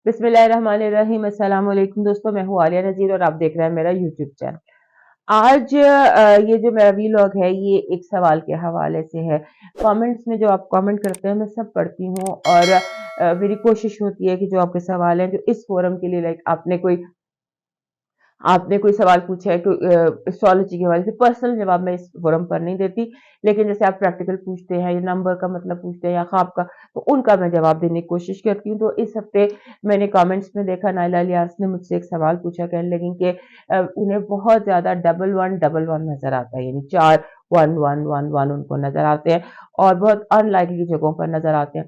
बिस्मिल्लाहिर्रहमानिर्रहीम। अस्सलाम वालेकुम दोस्तों, मैं हूँ आलिया नज़ीर और आप देख रहे हैं मेरा यूट्यूब चैनल। आज ये जो मेरा वीलॉग है ये एक सवाल के हवाले से है। कमेंट्स में जो आप कमेंट करते हैं मैं सब पढ़ती हूँ और मेरी कोशिश होती है कि जो आपके सवाल हैं जो इस फोरम के लिए लाइक आपने कोई सवाल पूछा है तो एस्ट्रोलॉजी के हवाले से पर्सनल जवाब मैं इस फोरम पर नहीं देती, लेकिन जैसे आप प्रैक्टिकल पूछते हैं या नंबर का मतलब पूछते हैं या ख्वाब का, तो उनका मैं जवाब देने की कोशिश करती हूँ। तो इस हफ्ते मैंने कमेंट्स में देखा नाइला लियास ने मुझसे एक सवाल पूछा, कहने लगी कि उन्हें बहुत ज्यादा डबल वन नजर आता है, यानी 4 1 1 1 1 उनको नजर आते हैं और बहुत अनलाइकली जगहों पर नजर आते हैं।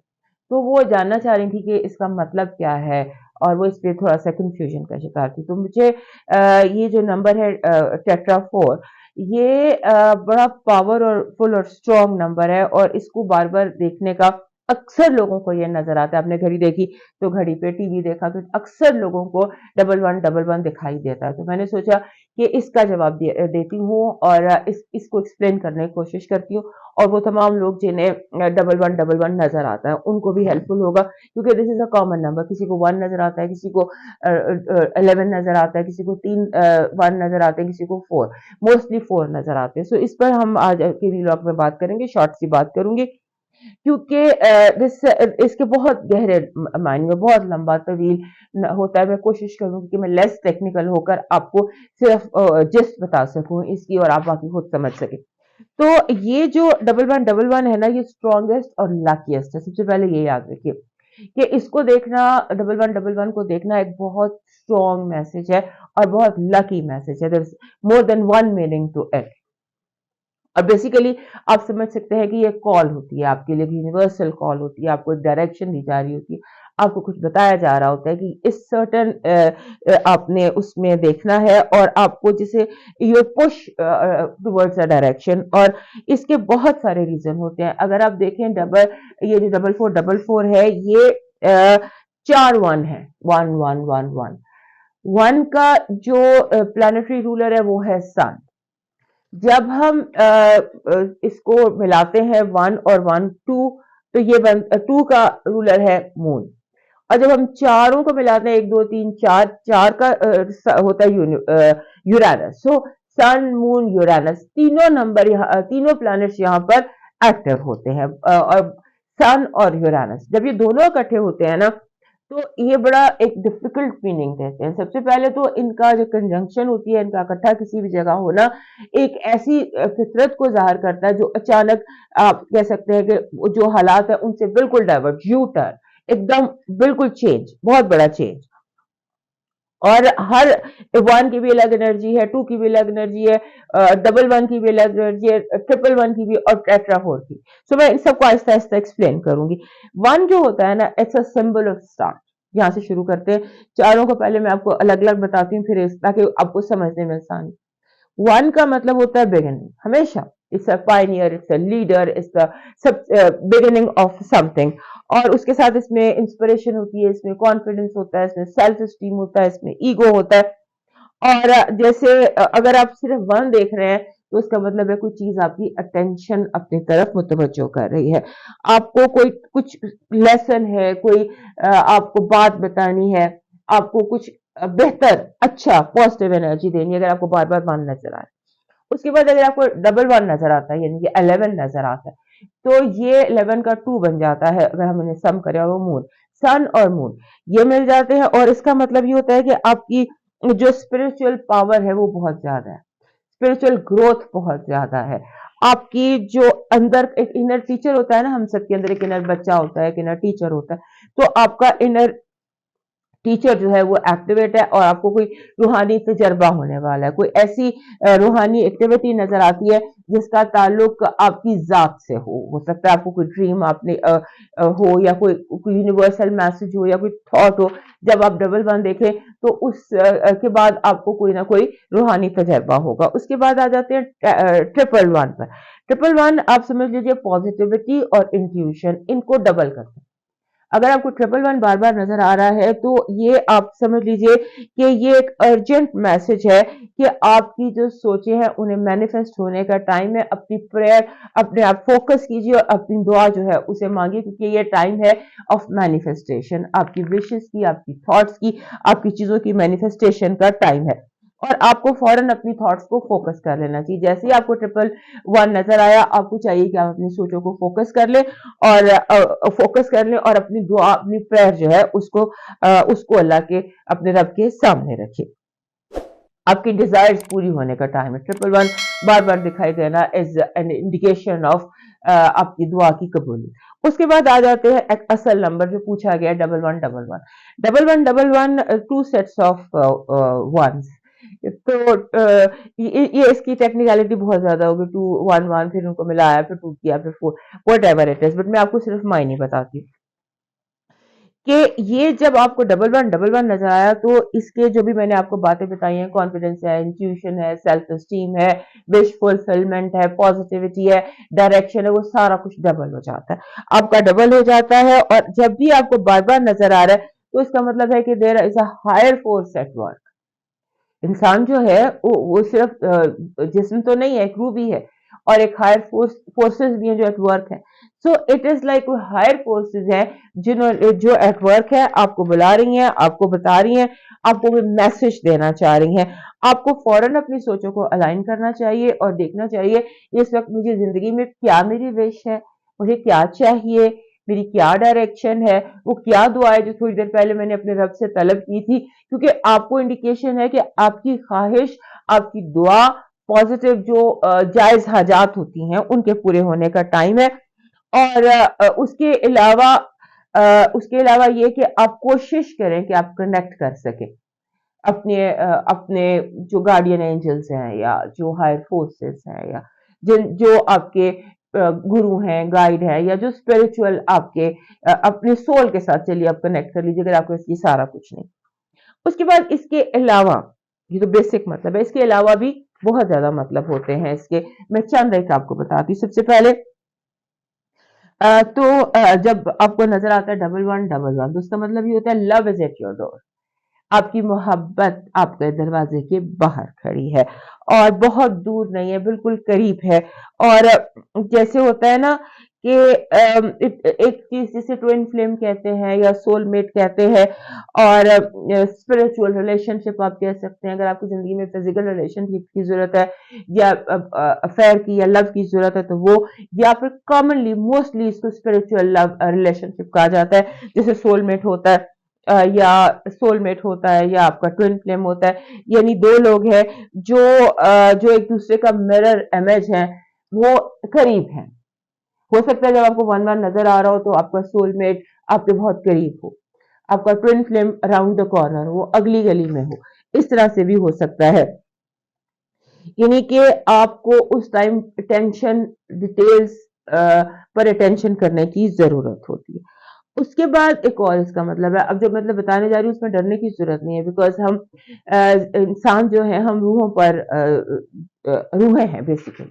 तो वो जानना चाह रही थी कि इसका मतलब क्या है और वो इस पे थोड़ा सा कंफ्यूजन का शिकार थी। तो मुझे ये जो नंबर है टेट्रा 4, ये बड़ा पावर और फुल और स्ट्रॉन्ग नंबर है और इसको बार बार देखने का अक्सर लोगों को ये नजर आता है। आपने घड़ी देखी तो घड़ी पे, टीवी देखा तो अक्सर लोगों को डबल वन दिखाई देता है। तो मैंने सोचा कि इसका जवाब देती हूँ और इसको एक्सप्लेन करने की कोशिश करती हूँ और वो तमाम लोग जिन्हें डबल वन नजर आता है उनको भी हेल्पफुल होगा, क्योंकि this is a common number. किसी को 1 नजर आता है, किसी को 11 नजर आता है, किसी को 1 नजर आते हैं, किसी को 4, मोस्टली 4 नजर आते हैं। सो इस पर हम आज के व्लॉग में बात करेंगे, शॉर्ट सी बात करूंगी, क्योंकि इसके बहुत गहरे मायने में बहुत लंबा तवील होता है। मैं कोशिश करूंगी कि मैं लेस टेक्निकल होकर आपको सिर्फ जस्ट बता सकूं इसकी और आप बाकी खुद समझ सके। तो ये जो डबल वन है ना, ये स्ट्रॉन्गेस्ट और लकीएस्ट है। सबसे पहले ये याद रखिए कि इसको देखना, डबल वन को देखना एक बहुत स्ट्रॉन्ग मैसेज है और बहुत लकी मैसेज है। There is more than one meaning to it. और बेसिकली आप समझ सकते हैं कि ये कॉल होती है आपके लिए, यूनिवर्सल कॉल होती है, आपको एक डायरेक्शन दी जा रही होती है, आपको कुछ बताया जा रहा होता है कि इस सर्टन आपने उसमें देखना है और आपको जिसे you push towards a direction. और इसके बहुत सारे रीजन होते हैं। अगर आप देखें ये जो डबल फोर है, ये 4 1 है, 1 1 1 1। वन का जो प्लानिटरी रूलर है वो है सन। जब हम इसको मिलाते हैं 1 और 1 2, तो ये 2 का रूलर है मून। और जब हम चारों को मिलाते हैं, 1 2 3 4, चार का होता है यूरानस। सो सन मून यूरानस तीनों नंबर यहाँ, तीनों प्लैनेट्स यहाँ पर एक्टिव होते हैं। और सन और यूरानस जब ये दोनों इकट्ठे होते हैं ना, तो ये बड़ा एक डिफिकल्ट मीनिंग देते हैं। सबसे पहले तो इनका जो कंजंक्शन होती है, इनका इकट्ठा किसी भी जगह होना, एक ऐसी फितरत को जाहिर करता है जो अचानक आप कह सकते हैं कि जो हालात है उनसे बिल्कुल डाइवर्ट, यू टर्न, एकदम बिल्कुल चेंज, बहुत बड़ा चेंज। और हर 1 की भी अलग एनर्जी है, 2 की भी अलग एनर्जी है, डबल वन की भी अलग एनर्जी है, ट्रिपल वन की भी और टेट्रा 4 की। सो मैं इन सबको आहिस्ता आहिस्ता एक्सप्लेन करूंगी। 1 जो होता है ना, it's a symbol of start. यहां से शुरू करते हैं। चारों को पहले मैं आपको अलग अलग बताती हूँ, फिर ताकि आपको समझने में आसानी। 1 का मतलब होता है बिगिनिंग, हमेशा। It's a Pioneer, it's a leader, it's the beginning of something. और उसके साथ इसमें इंस्पिरेशन होती है, इसमें कॉन्फिडेंस होता है, इसमें सेल्फ स्टीम होता है, इसमें ईगो होता है। और जैसे अगर आप सिर्फ 1 देख रहे हैं तो इसका मतलब है कोई चीज आपकी अटेंशन अपनी तरफ मुतवज्जो कर रही है, आपको कोई कुछ लेसन है, कोई आपको बात बतानी है, आपको कुछ बेहतर, अच्छा, पॉजिटिव एनर्जी देनी है। अगर आपको बार बार 1 नजर आ रहा है, उसके बाद अगर आपको डबल 1 नजर आता है, यानी कि 11 नजर आता है, तो ये 11 का 2 बन जाता है। अगर हम इन्हें सम करें, और वो मून, सन और मून ये मिल जाते हैं। और इसका मतलब ये होता है कि आपकी जो स्पिरिचुअल पावर है वो बहुत ज्यादा है, स्पिरिचुअल ग्रोथ बहुत ज्यादा है। आपकी जो अंदर एक इनर टीचर होता है ना, हम सबके अंदर एक इनर बच्चा होता है, एक इनर टीचर होता है। तो आपका इनर टीचर जो है वो एक्टिवेट है और आपको कोई रूहानी तजर्बा होने वाला है, कोई ऐसी रूहानी एक्टिविटी नजर आती है जिसका ताल्लुक आपकी जात से हो सकता है आपको कोई ड्रीम आपने हो, या कोई यूनिवर्सल मैसेज हो, या कोई थॉट हो। जब आप डबल 1 देखें तो उस के बाद आपको कोई ना कोई रूहानी तजर्बा होगा। उसके बाद आ जाते हैं ट्रिपल 1 पर। ट्रिपल 1 आप समझ लीजिए पॉजिटिविटी और इंट्यूशन, इनको डबल करते हैं। अगर आपको 111 बार बार नजर आ रहा है तो ये आप समझ लीजिए कि ये एक अर्जेंट मैसेज है कि आपकी जो सोचे हैं उन्हें मैनिफेस्ट होने का टाइम है। अपनी प्रेयर अपने आप फोकस कीजिए और अपनी दुआ जो है उसे मांगिए, क्योंकि ये टाइम है ऑफ मैनिफेस्टेशन, आपकी विशेस की, आपकी थॉट्स की, आपकी चीजों की मैनिफेस्टेशन का टाइम है। और आपको फौरन अपनी थॉट्स को फोकस कर लेना चाहिए। जैसे ही आपको 111 नजर आया, आपको चाहिए कि आप अपनी सोचों को फोकस कर ले और फोकस कर ले और अपनी दुआ, अपनी प्रेयर जो है उसको अल्लाह के, अपने रब के सामने रखिए। आपकी डिजायर्स पूरी होने का टाइम है। 111 बार बार दिखाई देना इज एन इंडिकेशन ऑफ आपकी दुआ की कबूलियत। उसके बाद आ जाते हैं एक असल नंबर जो पूछा गया, 1111 टू सेट्स ऑफ वंस। तो ये इसकी टेक्निकलिटी बहुत ज्यादा होगी। 211 फिर उनको मिलाया, फिर 2 किया, फिर 4, what ever it is, but मैं आपको सिर्फ मायने बताती हूँ कि ये जब आपको 1111 नजर आया तो इसके जो भी मैंने आपको बातें बताई हैं, कॉन्फिडेंस है, इंट्यूशन है, सेल्फ एस्टीम है, विश फुलफिलमेंट है, पॉजिटिविटी है, डायरेक्शन है, वो सारा कुछ डबल हो जाता है, आपका डबल हो जाता है। और जब भी आपको बार बार नजर आ रहा है तो इसका मतलब है कि there is a higher force at work. इंसान जो है वो सिर्फ जिस्म तो नहीं है, एक रूह भी है और एक हायर फोर्सेस भी हैं जो एट वर्क है। So it is like higher forces हैं जिन्होंने जो एट वर्क है, आपको बुला रही हैं, आपको बता रही हैं, आपको भी मैसेज देना चाह रही हैं। आपको फौरन अपनी सोचों को अलाइन करना चाहिए और देखना चाहिए इस वक्त मुझे जिंदगी में क्या मेरी विश है, मुझे क्या चाहिए, मेरी क्या डायरेक्शन है, वो क्या दुआ है जो थोड़ी देर पहले मैंने अपने रब से तलब की थी। क्योंकि आपको इंडिकेशन है कि आपकी ख्वाहिश, आपकी दुआ, पॉजिटिव जो जायज हाजात होती हैं उनके पूरे होने का टाइम है। और उसके अलावा ये कि आप कोशिश करें कि आप कनेक्ट कर सकें अपने जो गार्डियन एंजल्स हैं या जो हायर फोर्सेस हैं या जो आपके गुरु हैं, गाइड हैं, या जो स्पिरिचुअल आपके अपने सोल के साथ चलिए आप कनेक्ट कर लीजिए, अगर आपको इसकी सारा कुछ नहीं। उसके बाद इसके अलावा, ये तो बेसिक मतलब है, इसके अलावा भी बहुत ज्यादा मतलब होते हैं इसके। मैं चंद एक आपको बताती हूँ। सबसे पहले जब आपको नजर आता है 1111 तो उसका मतलब ये होता है love is at your door. आपकी मोहब्बत आपके दरवाजे के बाहर खड़ी है और बहुत दूर नहीं है, बिल्कुल करीब है। और जैसे होता है ना कि एक चीज जिसे ट्विन फ्लेम कहते हैं या सोलमेट कहते हैं, और स्पिरिचुअल रिलेशनशिप आप कह सकते हैं। अगर आपकी जिंदगी में फिजिकल रिलेशनशिप की जरूरत है या अफेयर की या लव की जरूरत है तो वो, या फिर कॉमनली मोस्टली इसको स्पिरिचुअल लव रिलेशनशिप कहा जाता है, जैसे सोलमेट होता है या सोलमेट होता है या आपका ट्विन फ्लेम होता है। यानी दो लोग हैं जो एक दूसरे का मिरर इमेज है, वो करीब है। हो सकता है जब आपको वन वन नजर आ रहा हो तो आपका सोलमेट आपके बहुत करीब हो, आपका twin flame around the corner हो, अगली गली में हो, इस तरह से भी हो सकता है। यानी कि आपको उस टाइम अटेंशन, डिटेल्स पर अटेंशन करने की जरूरत होती है। उसके बाद एक और इसका मतलब है, अब जो मतलब बताने जा रही हूँ उसमें डरने की जरूरत नहीं है, बिकॉज हम इंसान जो है हम रूहों पर रूहें हैं बेसिकली,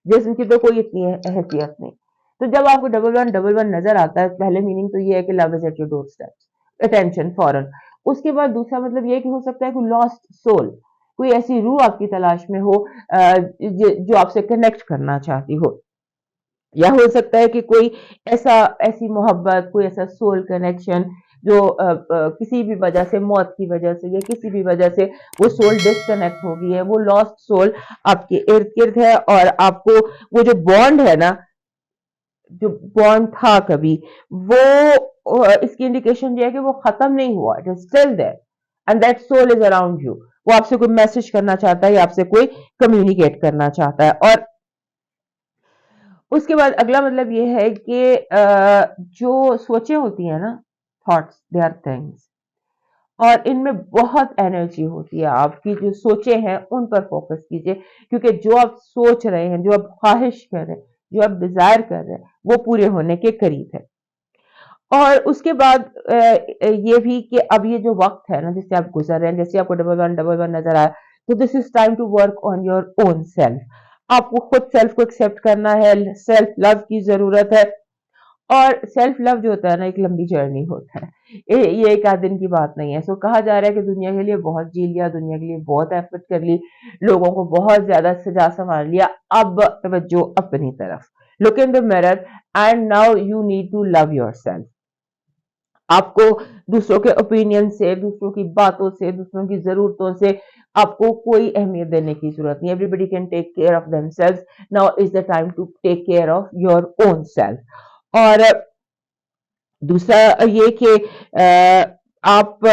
जिस्म की तो कोई इतनी हैसियत नहीं। तो जब आपको 1111 नजर आता है, पहले मीनिंग तो ये है कि love is at your door step, attention foreign. उसके बाद दूसरा मतलब ये कि हो सकता है कोई लॉस्ट सोल, कोई ऐसी रूह आपकी तलाश में हो जो आपसे कनेक्ट करना चाहती हो, या हो सकता है कि कोई ऐसी मोहब्बत, कोई ऐसा सोल कनेक्शन जो किसी भी वजह से, मौत की वजह से या किसी भी वजह से वो सोल डिस्कनेक्ट हो गई है, वो लॉस्ट सोल आपके इर्द गिर्द है। और आपको वो जो बॉन्ड है ना, जो बॉन्ड था कभी, वो इसकी इंडिकेशन ये है कि वो खत्म नहीं हुआ, it is still there and that soul is around you. वो आपसे कोई मैसेज करना चाहता है या आपसे कोई कम्युनिकेट करना चाहता है। और उसके बाद अगला मतलब ये है कि जो सोचें होती हैं ना, थॉट्स दे आर थिंग्स, और इनमें बहुत एनर्जी होती है। आपकी जो सोचें हैं उन पर फोकस कीजिए, क्योंकि जो आप सोच रहे हैं, जो आप ख्वाहिश कर रहे हैं, जो आप डिजायर कर रहे हैं, वो पूरे होने के करीब है। और उसके बाद ये भी कि अब ये जो वक्त है ना जिससे आप गुजर रहे हैं, जैसे आपको 1111 नजर आया, तो this is time to work on your own self. आपको खुद सेल्फ को एक्सेप्ट करना है, सेल्फ लव की जरूरत है। और सेल्फ लव जो होता है ना, एक लंबी जर्नी होता है, ये एक आध दिन की बात नहीं है। सो कहा जा रहा है कि दुनिया के लिए बहुत जी लिया, दुनिया के लिए बहुत एफर्ट कर ली, लोगों को बहुत ज्यादा सजा संवार लिया, अब तवज्जो अपनी तरफ, look in the mirror and now you need to love yourself. आपको दूसरों के ओपिनियन से, दूसरों की बातों से, दूसरों की जरूरतों से आपको कोई अहमियत देने की जरूरत नहीं। Everybody can take care of themselves, now is the time to take care of your own self. और दूसरा ये कि आप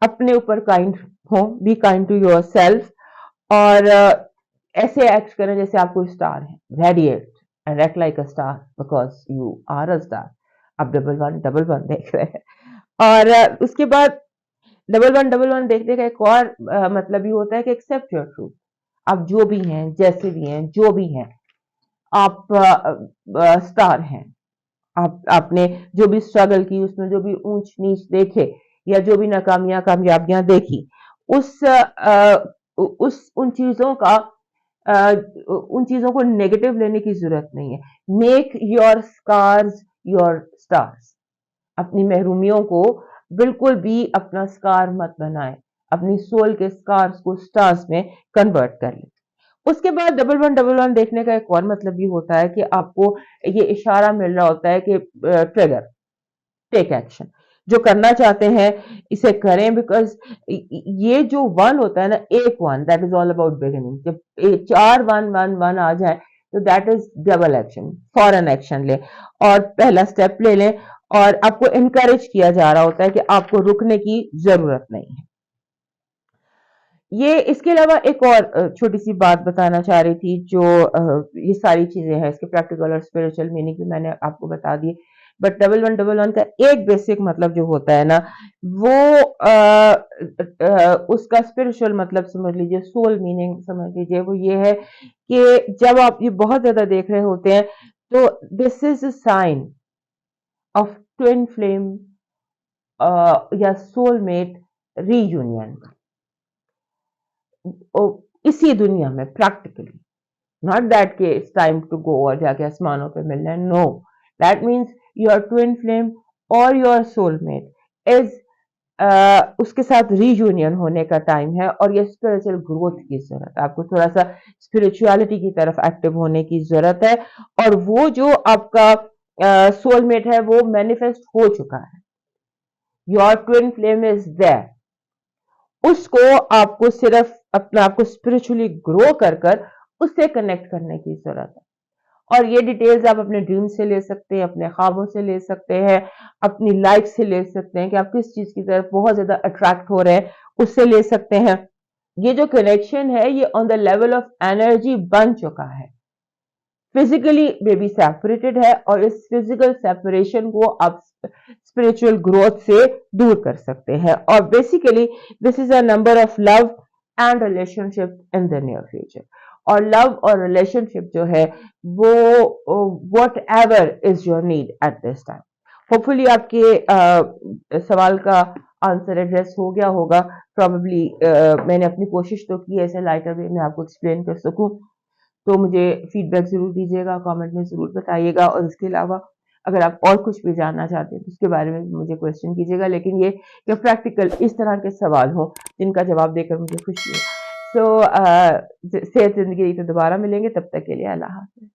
अपने ऊपर काइंड हो, be kind to your self, और ऐसे एक्ट करें जैसे आप कोई स्टार है, radiate and act like a star because you are a star. आप डबल वन देख रहे हैं। और उसके बाद डबल वन देखने का एक और मतलब ये होता है कि एक्सेप्ट योर ट्रूथ। आप जो भी हैं, जैसे भी हैं, जो भी हैं, आप स्टार हैं। आपने जो भी स्ट्रगल की, उसमें जो भी ऊंच नीच देखे, या जो भी नाकामियां कामयाबियां देखी, उस उन चीजों का उन चीजों को नेगेटिव लेने की जरूरत नहीं है। Make your scars your stars. अपनी महरूमियों को बिल्कुल भी अपना स्कार मत बनाए, अपनी सोल के स्कार्स को स्टार्स में कन्वर्ट कर ले। उसके बाद डबल वन देखने का एक और मतलब ये होता है कि आपको ये इशारा मिल रहा होता है कि ट्रिगर, टेक एक्शन, जो करना चाहते हैं इसे करें, बिकॉज ये जो वन होता है ना, एक one, that is all about beginning. जब चार वन वन वन आ जाए तो that is double action, foreign action ले और पहला स्टेप ले लें। और आपको इनकरेज किया जा रहा होता है कि आपको रुकने की जरूरत नहीं है। ये इसके अलावा एक और छोटी सी बात बताना चाह रही थी, जो ये सारी चीजें हैं, इसके प्रैक्टिकल और स्पिरिचुअल मीनिंग भी मैंने आपको बता दी, बट डबल वन का एक बेसिक मतलब जो होता है ना, वो उसका स्पिरिचुअल मतलब समझ लीजिए, सोल मीनिंग समझ लीजिए, वो ये है कि जब आप ये बहुत ज्यादा देख रहे होते हैं तो this is a sign of twin flame या सोलमेट रीयूनियन। इसी दुनिया में प्रैक्टिकली, नॉट दैट के इट्स टाइम टू गो और जाके आसमानों पे मिलना है, no, that means your twin flame और योर सोलमेट इज उसके साथ रीयूनियन होने का टाइम है। और ये स्पिरिचुअल ग्रोथ की जरूरत है, आपको थोड़ा सा स्पिरिचुअलिटी की तरफ एक्टिव होने की जरूरत है। और वो जो आपका सोलमेट है वो मैनिफेस्ट हो चुका है, your twin flame is there. उसको आपको सिर्फ अपने आप को स्पिरिचुअली ग्रो कर कर उससे कनेक्ट करने की जरूरत है। और ये डिटेल्स आप अपने ड्रीम से ले सकते हैं, अपने ख्वाबों से ले सकते हैं, अपनी लाइफ से ले सकते हैं कि आप किस चीज की तरफ बहुत ज्यादा अट्रैक्ट हो रहे हैं, उससे ले सकते हैं। ये जो कनेक्शन है ये on the level of energy बन चुका है, फिजिकली मे बी सेपरेटेड है, और इस फिजिकल सेपरेशन को आप स्पिरिचुअल ग्रोथ से दूर कर सकते हैं। और basically this is a number of love and relationship in the near future. और लव और रिलेशनशिप जो है वो what ever is your need at this time. Hopefully आपके सवाल का आंसर एड्रेस हो गया होगा। प्रॉबेबली मैंने अपनी कोशिश तो की ऐसे लाइटर वे में आपको एक्सप्लेन कर सकूं। तो मुझे फीडबैक जरूर दीजिएगा, कमेंट में जरूर बताइएगा। और इसके अलावा अगर आप और कुछ भी जानना चाहते हैं तो उसके बारे में भी मुझे क्वेश्चन कीजिएगा, लेकिन ये कि प्रैक्टिकल इस तरह के सवाल हो जिनका जवाब देकर मुझे खुशी है। सो सेहत जिंदगी तो दोबारा मिलेंगे, तब तक के लिए अल्लाह हाफ़िज़।